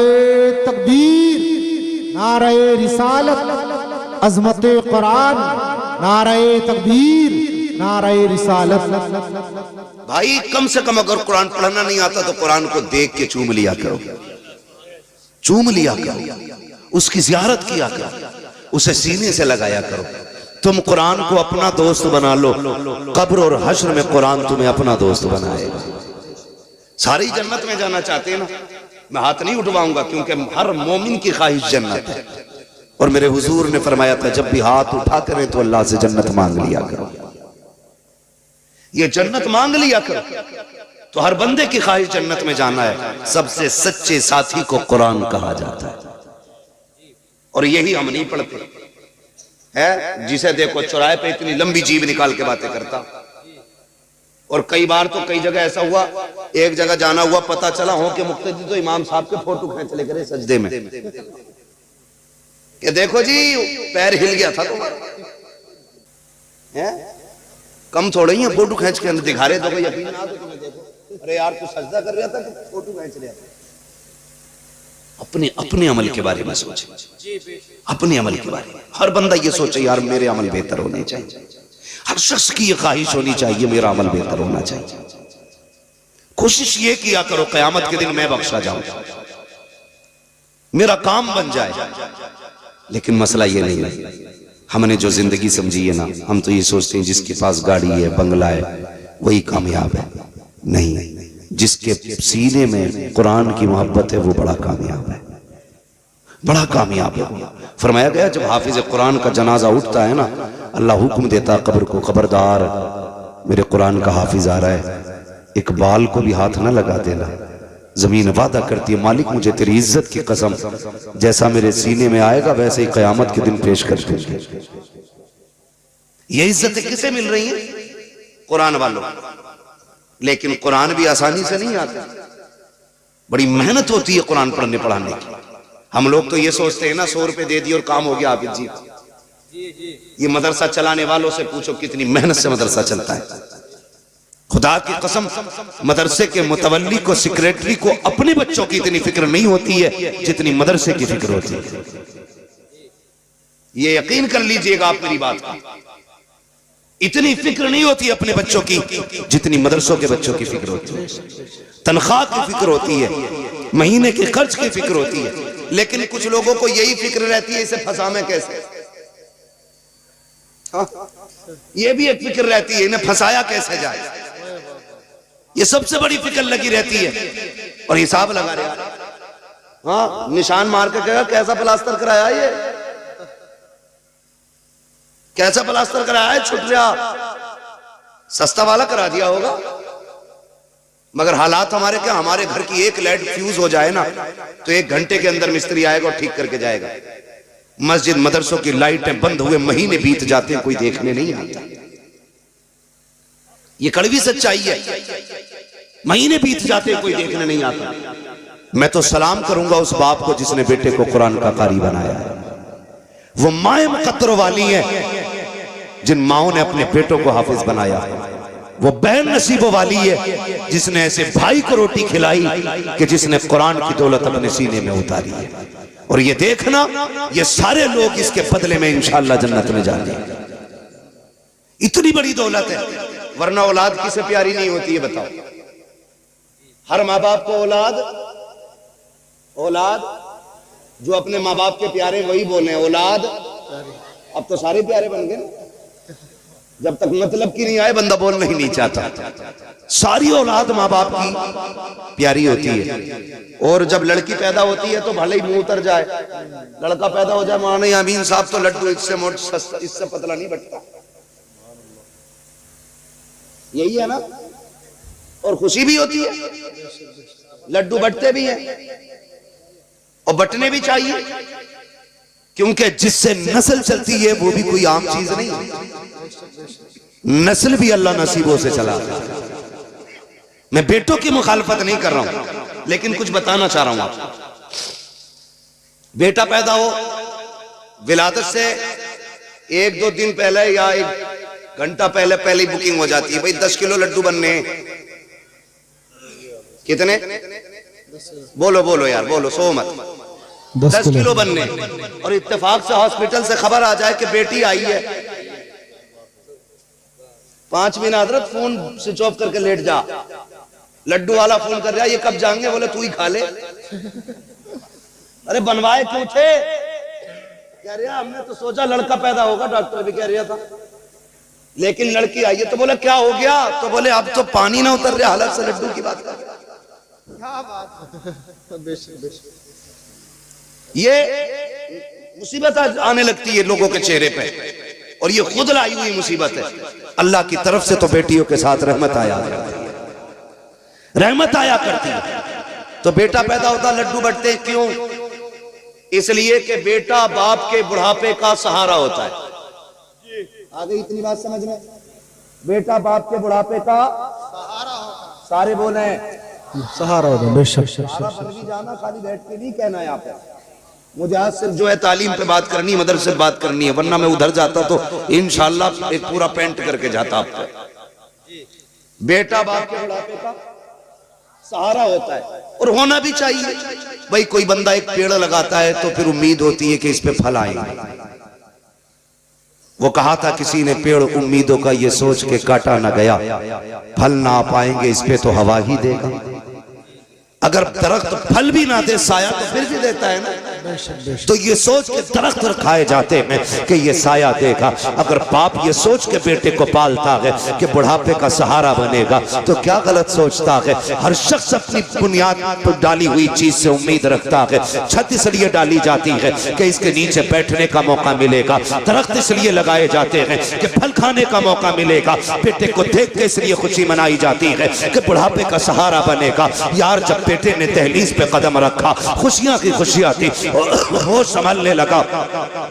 तकबीर, नारे रिसालत, अजमत कुरान, नारे तकबीर, नारे रिसालत। भाई कम से कम अगर कुरान पढ़ना नहीं आता तो कुरान को देख के चूम लिया करो, चूम लिया करो, उसकी जियारत किया करो, उसे सीने से लगाया करो। तुम कुरान को अपना दोस्त बना लो, कब्र और हश्र में कुरान तुम्हें अपना दोस्त बनाएगा। सारी जन्नत में जाना चाहते हैं ना, मैं हाथ नहीं उठवाऊंगा क्योंकि हर मोमिन की ख्वाहिश जन्नत है। और मेरे हुजूर ने फरमाया था जब भी हाथ उठा करें तो अल्लाह से जन्नत मांग लिया करो, ये जन्नत मांग लिया करो। तो हर बंदे की ख्वाहिश जन्नत में जाना है। सबसे सच्चे साथी को कुरान कहा जाता है, और यही हम नहीं पढ़ते है। जिसे देखो चौराहे पे इतनी लंबी जीभ निकाल के बातें करता। और कई बार तो कई जगह ऐसा हुआ, एक जगह जाना हुआ, पता चला हो कि मुक्तदी तो इमाम साहब के फोटो खींच ले करे सजदे में, कि देखो जी पैर हिल गया था तुम्हारा, कम थोड़ा ही है फोटो खींच के अंदर दिखा रहे तो कोई यकीन ना तो तुम्हें देखो, अरे यार तू सजदा कर रहा था कि फोटो खींच रहा था। अपने अपने अमल के बारे में सोचे, अपने अमल के बारे में हर बंदा ये सोचे यार मेरे अमल बेहतर होने चाहिए। हर शख्स की ये ख्वाहिश होनी चाहिए मेरा अमल बेहतर होना चाहिए। कोशिश ये किया करो कयामत के दिन मैं बख्शा जाऊं, मेरा काम बन जाए। लेकिन मसला ये नहीं है, हमने जो जिंदगी समझी है ना, हम तो ये सोचते हैं जिसके पास गाड़ी है बंगला है वही कामयाब है। नहीं, जिसके सीने में कुरान की मोहब्बत है वो बड़ा कामयाब है, बड़ा कामयाब है। फरमाया गया जब हाफिज कुरान का जनाजा उठता है ना, अल्लाह हुक्म देता कब्र को, खबरदार मेरे कुरान का हाफिज आ रहा है, एक बाल को भी हाथ ना लगा देना। जमीन वादा करती है मालिक मुझे तेरी इज्जत की कसम, जैसा मेरे सीने में आएगा वैसे ही कयामत के दिन पेश कर दूंगी। ये इज्जतें किसे मिल रही हैं? कुरान वालों। लेकिन कुरान भी आसानी से नहीं आता, बड़ी मेहनत होती है कुरान पढ़ने पढ़ाने की। हम लोग तो ये सोचते हैं ना 100 रुपए दे दिए और काम हो गया हाफिज जी। ये मदरसा चलाने वालों से पूछो कितनी मेहनत से मदरसा चलता है। खुदा की कसम मदरसे के मुतवल्ली को, सेक्रेटरी को अपने बच्चों की इतनी फिक्र नहीं होती है जितनी मदरसे की फिक्र होती है। ये यकीन कर लीजिएगा आप मेरी बात का। इतनी फिक्र नहीं होती अपने बच्चों की जितनी मदरसों के बच्चों की फिक्र होती है। तनख्वाह की फिक्र होती है, महीने के खर्च की फिक्र होती है, लेकिन कुछ लोगों को यही फिक्र रहती है इसे फंसाना कैसे। हाँ, ये भी एक फिक्र रहती है इन्हें फंसाया कैसे जाए, ये सबसे बड़ी फिक्र लगी रहती है। और हिसाब लगा रहे, हाँ निशान मार के कहेगा कैसा प्लास्टर कराया ये, कैसा प्लास्टर कराया है, छुट गया, सस्ता वाला करा दिया होगा। मगर हालात हमारे क्या, हमारे घर की एक लाइट फ्यूज हो जाए ना तो 1 घंटे के अंदर मिस्त्री आएगा और ठीक करके जाएगा। मस्जिद मदरसों की लाइटें बंद हुए महीने बीत जाते हैं, कोई देखने नहीं आता। ये कड़वी सच्चाई है, महीने बीत जाते हैं कोई देखने नहीं आता। मैं तो सलाम करूंगा उस बाप को जिसने बेटे को कुरान का कारी बनाया है। वो माए मुकद्दर वाली है जिन माओं ने अपने बेटों को हाफिज बनाया। वो बहन नसीबों वाली है जिसने ऐसे भाई को रोटी खिलाई कि जिसने कुरान की दौलत अपने सीने में उतारी है। और ये देखना, ये सारे लोग इसके बदले में इंशाअल्लाह जन्नत में जाएंगे। इतनी बड़ी दौलत है, वरना औलाद किसे प्यारी नहीं होती है बताओ। हर माँ बाप को औलाद जो अपने माँ बाप के प्यारे वही बोले औलाद। अब तो सारे प्यारे बन गए, जब तक मतलब की नहीं आए बंदा बोलना ही नहीं चाहता। सारी औलाद माँ बाप की प्यारी होती है। और जब लड़की पैदा होती है तो भले ही मुंह उतर जाए, लड़का पैदा हो जाए माने अमीन साहब तो लड्डू इससे मोटा इससे पतला नहीं बटता, यही है ना। और खुशी भी होती है, लड्डू बटते भी हैं और बटने भी चाहिए, क्योंकि जिससे नस्ल चलती है वो भी कोई आम चीज नहीं है। नस्ल भी अल्लाह नसीबों से चला। मैं बेटों की मुखालफत नहीं कर रहा हूं, लेकिन कुछ बताना चाह रहा हूं आपको। बेटा पैदा हो, विलादत से 1-2 दिन पहले या 1 घंटा पहले ही बुकिंग हो जाती है। भाई 10 किलो लड्डू बनने, कितने बोलो यार, बोलो, सो मत। 10 किलो बनने, और इत्तेफाक से हॉस्पिटल से खबर आ जाए कि बेटी आई है, 5 मिनट हजरत फोन स्विच ऑफ करके लेट जा। लड्डू वाला फोन कर रहा है, ये कब जाएंगे? बोले तू ही खा ले। अरे बनवाए क्यों थे? कह रहा हमने तो सोचा लड़का पैदा होगा, डॉक्टर भी कह रहा था, लेकिन लड़की आई है। तो बोले क्या हो गया? तो बोले अब तो पानी ना उतर रहा, हालत से लड्डू की बात कर। क्या बात, ये मुसीबत आने लगती है लोगों के चेहरे पे, और ये खुद लाई हुई मुसीबत है। अल्लाह की तरफ से तो बेटियों के साथ रहमत आया करती है। तो बेटा पैदा होता, लड्डू बटते क्यों? इसलिए कि बेटा बाप के बुढ़ापे का सहारा होता है। आ गई इतनी बात समझ में? बेटा बाप के बुढ़ापे का सहारा होता है। सारे बोले सहारा होता है, बेशक। जाना खाली बैठ के नहीं कहना है यहाँ पे। मुझे आज सिर्फ जो है तालीम पे बात करनी है, मदरसे पे बात करनी है, वरना मैं उधर जाता तो इंशाअल्लाह एक पूरा पेंट करके जाता आपको। बेटा बाप के बुढ़ापे का सहारा होता है, और होना भी चाहिए। भाई कोई बंदा एक पेड़ लगाता है तो फिर उम्मीद होती है कि इस पे फल आएंगे। वो कहा था किसी ने, पेड़ उम्मीदों का ये सोच के काटा ना गया, फल ना आ पाएंगे इस पे तो हवा ही देगा। अगर दरख्त फल भी ना दे साया तो फिर भी देता है ना। तो ये सोच के दरख्त रखाए जाते हैं कि ये साया देगा। अगर बाप ये सोच के बेटे को पालता है कि बुढ़ापे का सहारा बनेगा, तो क्या गलत सोचता है। हर शख्स अपनी बुनियाद पर डाली हुई चीज से उम्मीद रखता है। छत इसलिए डाली जाती है कि इसके नीचे बैठने का मौका मिलेगा। दरख्त इसलिए लगाए जाते हैं कि फल खाने का मौका मिलेगा। बेटे को देख के इसलिए खुशी मनाई जाती है कि बुढ़ापे का सहारा बनेगा। यार जब बेटे ने दहलीज पे कदम रखा, खुशियां की खुशियां थी, होश संभलने लगा।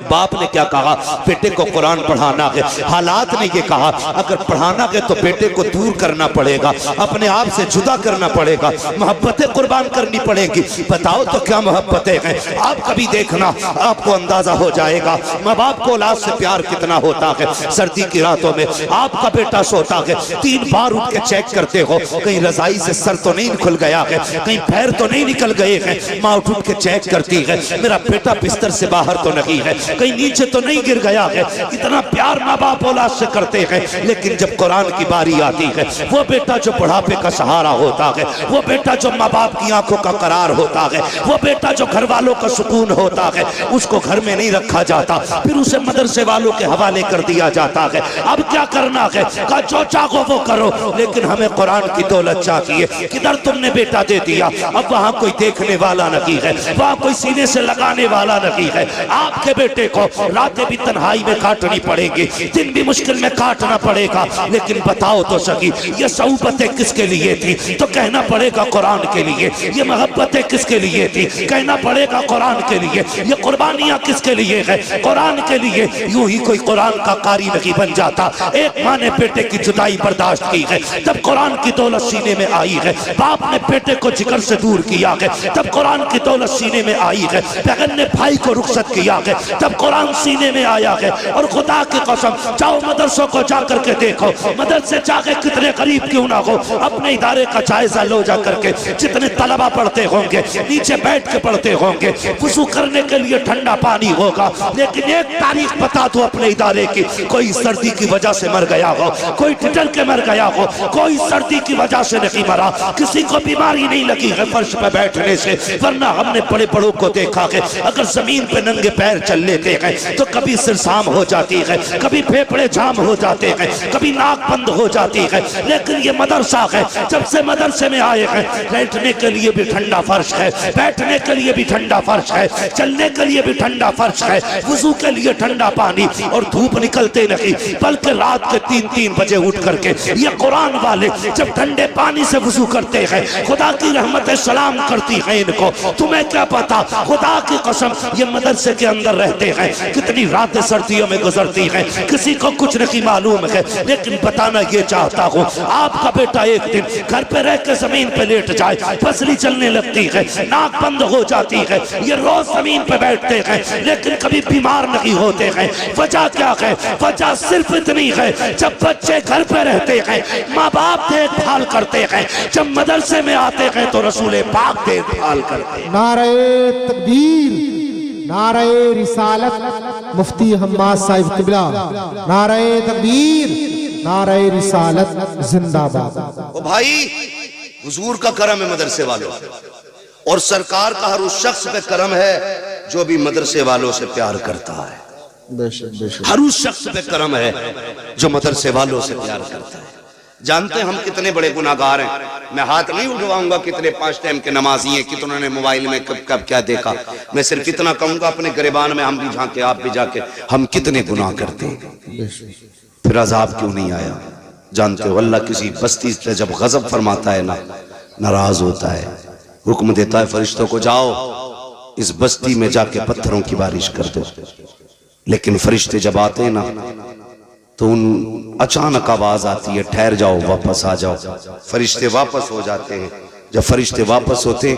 बाप ने क्या कहा? बेटे को कुरान पढ़ाना है। हालात ने ये कहा अगर पढ़ाना है तो बेटे को दूर करना पड़ेगा, अपने आप से जुदा करना पड़ेगा, मोहब्बतें कुर्बान करनी पड़ेगी। बताओ तो क्या मोहब्बतें हैं? आप कभी देखना, आपको अंदाजा हो जाएगा माँ बाप को औलाद से प्यार कितना होता है। सर्दी की रातों में आपका बेटा सोता है, 3 बार उठ के चेक करते हो कहीं रजाई से सर तो नहीं खुल गया है, कहीं पैर तो नहीं निकल गए हैं। माँ उठ के चेक करती है, मेरा बेटा बिस्तर से बाहर तो नहीं है, कहीं नीचे तो नहीं गिर गया है। इतना प्यार माँ बाप औलाद से करते हैं, लेकिन जब कुरान की बारी आती है, वो बेटा जो बुढ़ापे का सहारा होता है, वो बेटा जो माँ बाप की आंखों का करार होता है, वो बेटा जो घर वालों का सुकून होता है, उसको घर में नहीं रखा जाता, फिर उसे मदरसे वालों के हवाले कर दिया जाता है। अब क्या करना है, कहा जो चाहो वो करो, लेकिन हमें कुरान की दौलत चाहिए। किधर तुमने बेटा दे दिया, अब वहां कोई देखने वाला नहीं है, वहां कोई सीने से लगाने वाला नहीं है। आपके बेटे को रातें भी तन्हाई में काटनी पड़ेगी, दिन भी मुश्किल में काटना पड़ेगा, लेकिन बताओ तो सही, ये सऊबतें किसके लिए थी? तो कहना पड़ेगा कुरान के लिए। ये मोहब्बतें किसके लिए थी? कहना पड़ेगा कुरान के लिए। ये कुर्बानियां किसके लिए है? कुरान के लिए। यूं ही कोई कुरान का कारी नहीं बन जाता। एक माँ ने बेटे की जुदाई बर्दाश्त की है, तब कुरान की दौलत सीने में आई है। बाप ने बेटे को जिगर से दूर किया है, तब कुरान की दौलत सीने में आई है। बहन ने भाई को रुखसत किया है, तब कुरान सीने में आया है। और खुदा की कसम, जाओ मदरसों को जाकर के देखो, मदरसे जाके कितने गरीब क्यों ना हो, अपने इदारे का जायजा लो जा करके। जितने तलबा पढ़ते होंगे, नीचे बैठ के पढ़ते होंगे, वुजू करने के लिए ठंडा पानी होगा, लेकिन एक तारीख बता दो अपने इदारे की, कोई सर्दी की वजह से मर गया हो, कोई ठिठुर के मर गया हो, कोई सर्दी की वजह से नहीं मरा, किसी को बीमारी नहीं लगी है फर्श पे बैठने से। वरना हमने बड़े बड़ों को देखा है, अगर जमीन पे नंगे पैर चल लेते हैं तो कभी सिर शाम हो जाती है, कभी फेफड़े जाम हो जाते हैं, कभी नाक बंद हो जाती है। लेकिन ये मदरसा है, जब से मदरसे में आए हैं, बैठने के लिए भी ठंडा फर्श है, बैठने के लिए भी ठंडा फर्श है, चलने के लिए भी ठंडा फर्श है, वुजू के लिए ठंडा पानी, और धूप निकलते नहीं, बल्कि रात के 3-3 बजे उठ करके ये कुरान वाले जब ठंडे पानी से वुजू करते हैं, खुदा की रहमतें सलाम करती हैं इनको। तुम्हें क्या पता, खुदा की कसम, ये मदरसे के अंदर रहते हैं, कितनी रातें सर्दियों में गुजरती हैं, किसी को कुछ नहीं मालूम है। लेकिन बताना ये चाहता हूँ, आपका बेटा एक दिन घर पे रह के जमीन पे लेट जाए, पसली चलने लगती है, नाक बंद हो जाती है, ये रोज जमीन पे बैठते हैं, लेकिन कभी बीमार नहीं होते हैं। वजह क्या है? वजह सिर्फ इतनी है, जब बच्चे घर पे रहते हैं, माँ बाप देखभाल करते हैं, जब मदरसे में आते हैं तो रसूल पाक देखभाल करते हैं। नारे तकबीर, नारे रिसालत, मुफ्ती हम्माद साहिब किबला, नारे तकबीर, नारे रिसालत जिंदाबाद। ओ भाई, हुजूर का करम है मदरसे वालों, और सरकार का हर उस शख्स पे करम है जो भी मदरसे वालों से प्यार करता है। हर उस शख्स पे करम है जो मदरसे वालों से प्यार करता है। जानते हैं हम कितने बड़े गुनाहगार हैं। मैं हाथ नहीं उठवाऊंगा कितने 5 टाइम के नमाजी हैं, कितनों ने मोबाइल में कब कब क्या देखा। मैं सिर्फ इतना कहूंगा, अपने गिरबान में हम भी झांके, आप भी जाके, हम कितने गुनाह करते हैं, फिर अजाब क्यों नहीं आया? जानते हो, अल्लाह किसी बस्ती से जब गजब फरमाता है ना, नाराज होता है, हुक्म देता है फरिश्तों को, जाओ इस बस्ती में जाके पत्थरों की बारिश कर दो। लेकिन फरिश्ते जब आते हैं ना, तो उन अचानक आवाज आती है, ठहर जाओ, वापस आ जाओ। फरिश्ते वापस हो जाते हैं। जब फरिश्ते वापस होते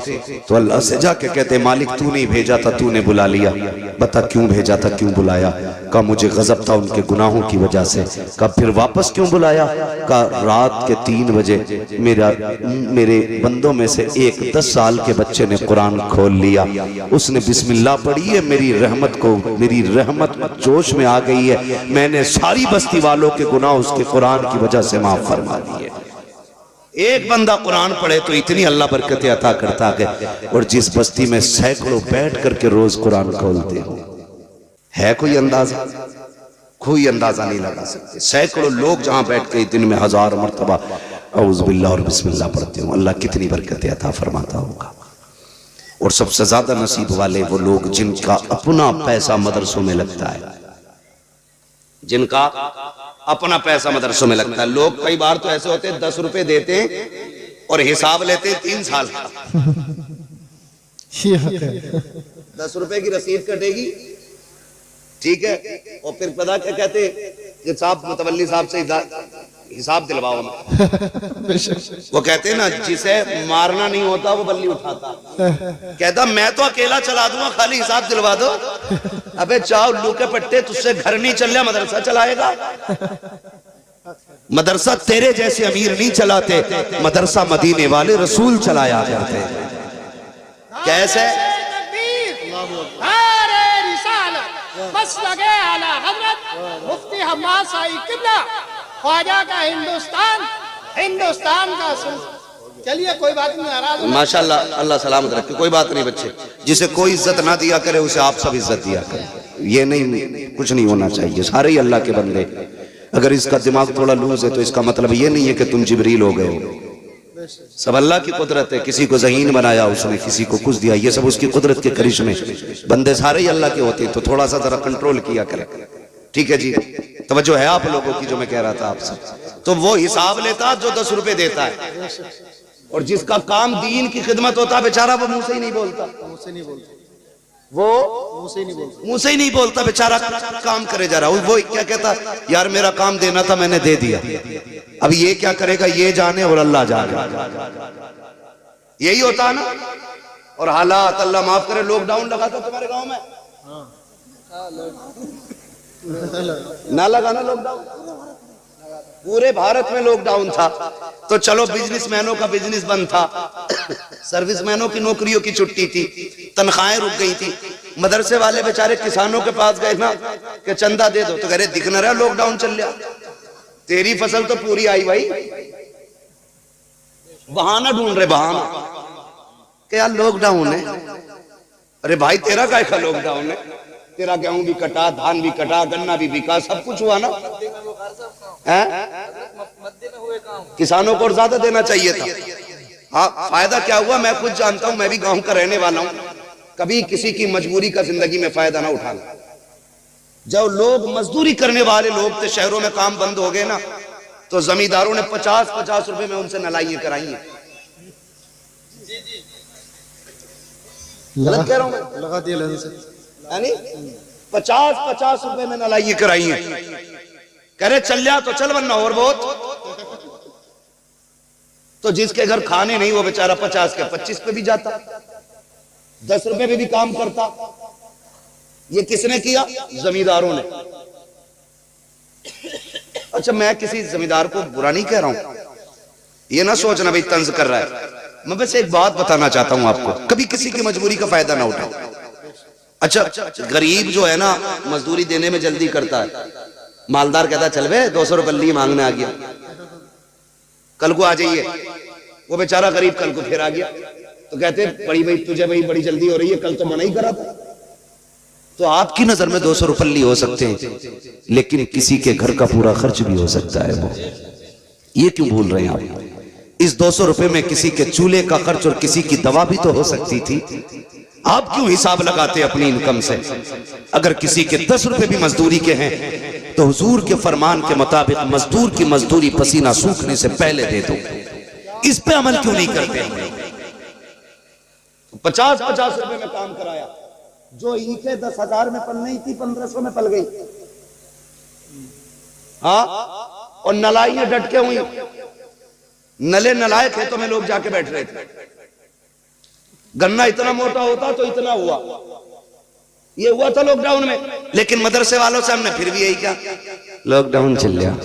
तो अल्लाह से जाके कहते, मालिक तू नहीं भेजा था, तूने बुला लिया, बता क्यों भेजा था, क्यों बुलाया? कहा मुझे गजब था उनके गुनाहों की वजह से। कहा फिर वापस क्यों बुलाया? कहा रात के 3 बजे मेरे बंदों में से एक 10 साल के बच्चे ने कुरान खोल लिया, उसने बिस्मिल्लाह पढ़ी है, मेरी रहमत जोश में आ गई है, मैंने सारी बस्ती वालों के गुनाह उसके कुरान की वजह से माफ फरमा दिए। एक बंदा कुरान पढ़े तो इतनी अल्लाह बरकतें अता करता है, और जिस बस्ती में सैकड़ों बैठ करके रोज कुरान खोलते हो, है कोई अंदाजा? कोई अंदाजा नहीं लगा सकते। सैकड़ों लोग जहां बैठ के दिन में 1000 मरतबा औज़ बिल्लाह और बिस्मिल्लाह पढ़ते हो, अल्लाह कितनी बरकतें अता फरमाता होगा। और सबसे ज्यादा नसीब वाले वो लोग जिनका अपना पैसा मदरसों में लगता है, जिनका अपना पैसा मदरसों में लगता है। लोग कई बार तो ऐसे होते हैं 10 रुपए देते हैं और हिसाब लेते हैं 3 साल का। 10 रुपए की रसीद कटेगी, ठीक है, और फिर पता क्या कहते हैं, साहब मुतवल्ली साहब से हिसाब दिलवाओ। वो कहते हैं ना, जिसे मारना नहीं होता वो बल्ली उठाता। कहता मैं तो अकेला चला दूंगा, खाली हिसाब दिलवा दो। अबे चाओ उल्लू के पट्टे, तुझसे घर नहीं चल रहा, मदरसा चलाएगा? मदरसा तेरे जैसे अमीर नहीं चलाते, मदरसा मदीने वाले रसूल चलाया करते। कैसे? मसलके आला हजरत मुफ्ती हम्माद साई किबला ख्वाजा का हिंदुस्तान का चलिए कोई बात नहीं, नाराज माशाल्लाह, अल्लाह सलामत रखे। कोई बात नहीं बच्चे, जिसे कोई इज्जत ना दिया करे उसे आप सब इज्जत दिया करें। ये नहीं, कुछ नहीं होना चाहिए, सारे ही अल्लाह के बंदे। अगर इसका दिमाग थोड़ा लूज है तो इसका मतलब ये नहीं है कि तुम जिब्रील हो गए हो। सब अल्लाह की कुदरत है। किसी को ज़हीन बनाया उसने, किसी को कुछ दिया, ये सब उसकी कुदरत के करिश्मे। बंदे सारे ही अल्लाह के होते हैं, तो थोड़ा सा जरा कंट्रोल किया करें। ठीक है जी, तवज्जो है आप लोगों की जो मैं कह रहा था आपसे। तो वो हिसाब लेता जो 10 रुपए देता है, और जिसका काम दीन की खिदमत होता बेचारा वो मुंह से ही नहीं बोलता, वो मुंह से ही नहीं बोलता बेचारा, काम करे जा रहा। वो क्या कहता, यार मेरा काम देना था मैंने दे दिया, अब ये क्या करेगा ये जाने और अल्लाह जाने। यही होता है ना। और हालात अल्लाह माफ करे, लॉकडाउन लगा था तुम्हारे गांव में, ना लगा ना लॉकडाउन, पूरे भारत में लॉकडाउन था। तो चलो बिजनेसमैनों का बिजनेस बंद था, सर्विसमैनों की नौकरियों की छुट्टी थी, तनख्वाहें रुक गई थी। मदरसे वाले बेचारे किसानों के पास गए ना कि चंदा दे दो, तो कह रहे दिख न रहा लॉकडाउन चल रहा, तेरी फसल तो पूरी आई भाई। बहाना ढूंढ रहे, बहाना कि यार लॉकडाउन है। अरे भाई तेरा काय का लॉकडाउन है, तेरा गेहूं भी कटा, धान भी कटा, गन्ना भी बिका, सब कुछ हुआ ना। किसानों को और ज्यादा देना चाहिए था। हाँ, फायदा क्या हुआ मैं खुद जानता हूं, मैं भी गांव का रहने वाला हूं। कभी किसी की मजबूरी का जिंदगी में फायदा ना उठाना। जब लोग मजदूरी करने वाले लोग थे, शहरों में काम बंद हो गए ना, तो जमींदारों ने 50-50 रुपए में उनसे नलाइयां कराई हैं। गलत कह रहा हूं मैं? लगा दिया 50-50 रुपए में नलाइयां कराई हैं। कह रहे चल जा तो चल, वरना और बहुत। तो जिसके घर खाने नहीं वो बेचारा 50 के 25 पे भी जाता, 10 रुपए पे भी काम करता। ये किसने किया? जमींदारों ने। अच्छा, मैं किसी जमींदार को बुरा नहीं कह रहा हूं, ये ना सोचना भाई तंज कर रहा है। मैं बस एक बात बताना चाहता हूं आपको, कभी किसी की मजबूरी का फायदा ना उठाओ। अच्छा, गरीब जो है ना मजदूरी देने में जल्दी करता है, मालदार कहता चल बे 200 रुपये ली मांगने आ गया, कल को आ जाइए। वो बेचारा गरीब कल को फिर आ गया, तो कहते बड़ी भाई तुझे भाई बड़ी जल्दी हो रही है, कल तो मना ही करा था। तो आपकी नजर में 200 रुपये हो सकते हैं, लेकिन किसी के घर का पूरा खर्च भी हो सकता है। वो ये क्यों भूल रहे हैं आप? इस 200 रुपए में किसी के चूल्हे का खर्च और किसी की दवा भी तो हो सकती थी। आप क्यों हिसाब लगाते अपनी इनकम से? अगर किसी के 10 रुपए भी मजदूरी के हैं तो हुजूर के फरमान के मुताबिक मजदूर की मजदूरी पसीना सूखने से पहले दे दो। इस पे अमल क्यों नहीं करते? 50-50 रुपए में काम कराया, जो ईंटें 10,000 में पल नहीं थी 1500 में पल गई। हाँ, और नलाइयां डटके हुई, नले नलाए खेतों में लोग जाके बैठ रहे थे। गन्ना इतना मोटा होता तो इतना हुआ, ये हुआ था लॉकडाउन में। लेकिन मदरसे वालों से हमने फिर भी यही क्या, लॉकडाउन चल रहा,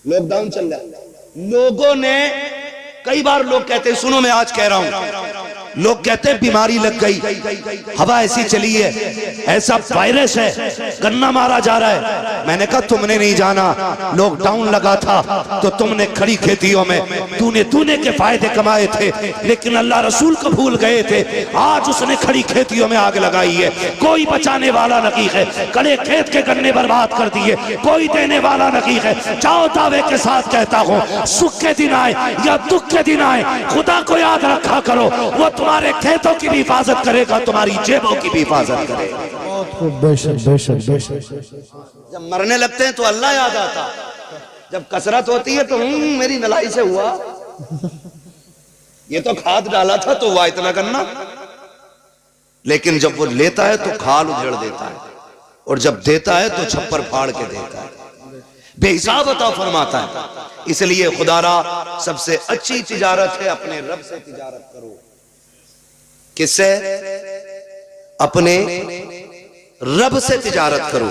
लॉकडाउन चल रहा। लोगों ने कई बार लोग कहते हैं, सुनो मैं आज कह रहा हूं, लोग कहते हैं बीमारी लग गई, हवा ऐसी चली है, ऐसा वायरस है, गन्ना मारा जा रहा है। मैंने कहा तुमने नहीं जाना, लॉकडाउन लगा था तो तुमने खड़ी खेतियों में तूने के फायदे कमाए थे, लेकिन अल्लाह रसूल को भूल गए थे। आज उसने खड़ी खेतियों में आग लगाई है, कोई बचाने वाला नहीं है। कड़े खेत के गन्ने बर्बाद कर दिए, कोई देने वाला नहीं है। जाओ दावे के साथ कहता हूँ, सुख के दिन आए या दुख के दिन आए, खुदा को याद रखा करो, वो तुम्हारे खेतों की भी हिफाजत करेगा, तुम्हारी जेबों की भी हिफाजत करेगा। बेशक बेशक बेशक। जब मरने लगते हैं तो अल्लाह याद आता, जब कसरत होती है तो मेरी नलाई से हुआ, ये तो खाद डाला था तो हुआ इतना गन्ना। लेकिन जब वो लेता है तो खाल उधेड़ देता है, और जब देता है तो छप्पर फाड़ के देता है, बेहिसाब अता फरमाता है। इसलिए खुदारा सबसे अच्छी तिजारत है अपने रब से तिजारत करो। किससे? अपने रब से तिजारत करो।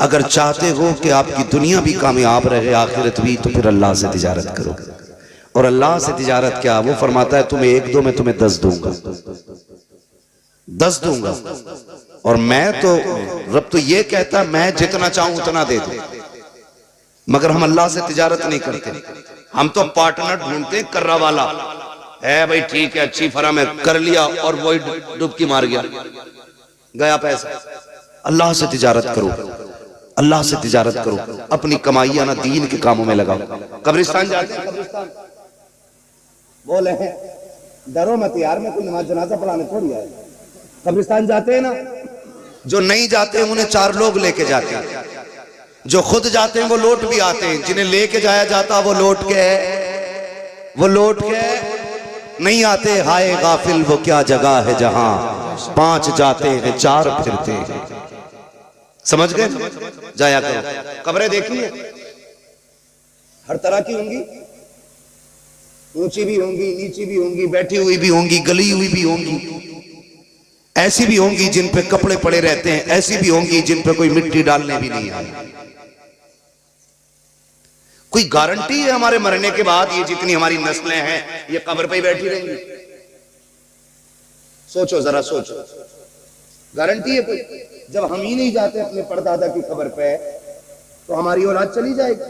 अगर चाहते हो कि आपकी दुनिया भी कामयाब रहे, आखिरत भी, तो फिर अल्लाह से तिजारत करो। और अल्लाह से तिजारत क्या? वो फरमाता है तुम्हें 1 दो में तुम्हें 10 दूंगा, 10 दूंगा। और मैं तो रब तो ये कहता मैं जितना चाहूं उतना दे दूं, मगर हम अल्लाह से तिजारत नहीं करते। हम तो पार्टनर ढूंढते कर्रा वाला है भाई, ठीक है अच्छी फर्म है, कर लिया और वही डुबकी मार गया पैसा। अल्लाह से तिजारत करो, अल्लाह से तिजारत करो, अपनी कमाइयां ना दीन के कामों में लगाओ। कब्रिस्तान जाते हैं, कब्रिस्तान बोले हैं डरो मत यार, मैं कोई नमाज जनाजा पढ़ाने थोड़ी आया। कब्रिस्तान जाते हैं ना, जो नहीं जाते हैं उन्हें 4 लोग लेके जाते हैं, जो खुद जाते हैं वो लौट भी आते हैं, जिन्हें लेके जाया जाता वो लौट के नहीं आते। हाय गाफिल वो क्या जगह है जहां 5 जाते हैं 4 फिरते हैं। समझ गए? जाया करो। कब्रें देखिए हर तरह की होंगी, ऊंची भी होंगी, नीची भी होंगी, बैठी हुई भी होंगी, गली हुई भी होंगी, ऐसी भी होंगी जिन पे कपड़े पड़े रहते हैं, ऐसी भी होंगी जिन पे कोई मिट्टी डालने भी नहीं आई। कोई गारंटी है हमारे मरने के बाद ये जितनी हमारी नस्लें हैं ये कब्र पे ही बैठी रहेंगी? सोचो जरा, सोचो, गारंटी है कोई? जब हम ही नहीं जाते अपने परदादा की कब्र पे तो हमारी औलाद चली जाएगी।